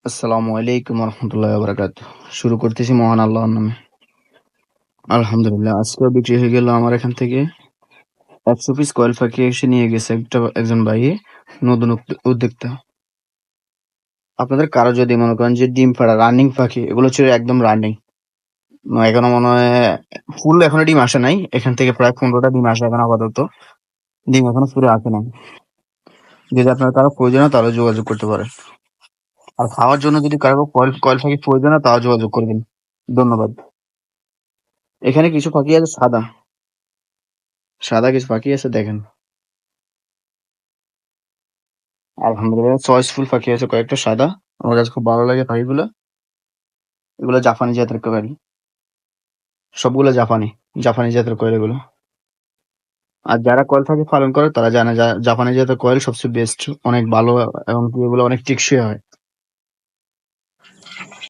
আসসালামু আলাইকুম রহমতুল্লাহ বারাকাত। শুরু করতেছি মহান আল্লাহর নামে। আলহামদুলিল্লাহ, আজকেও বিক্রি হয়ে গেল আমার এখান থেকে 100 পিস কয়েল পাখি এসে নিয়ে গেছে একজন ভাই, নতুন উদ্যোক্তা। আপনাদের কারো যদি মনে করেন যে ডিম পাড়া রানিং পাখি, এগুলো ছিল একদম রানিং। এখনো মনে হয় ফুল এখনো ডিম আসে নাই। এখান থেকে প্রায় 15টা ডিম আসে এখন আপাতত। ডিম এখনো পুরো আসে নাই। যদি আপনার কারো প্রয়োজন হয় তাহলে যোগাযোগ করতে পারেন। আর খাওয়ার জন্য যদি কারো কয়েল কয়েল পাখি প্রয়োজন হয় তাও যোগাযোগ করবেন। ধন্যবাদ। এখানে কিছু পাখি আছে সাদা, সাদা কিছু পাখি আছে দেখেন। আলহামদুলিল্লাহ, চয়েসফুল পাখি আছে কয়েকটা সাদা। আমার কাছে খুব ভালো লাগে পাখিগুলো। এগুলো জাপানি জাতের কোয়েল। সবগুলো জাপানি, জাপানি জাতের কোয়েল এগুলো। আর যারা কোয়েল পাখি পালন করে তারা জানে জাপানি জাতের কোয়েল সবচেয়ে বেস্ট, অনেক ভালো, এবং কি এগুলো অনেক টেকসই হয়।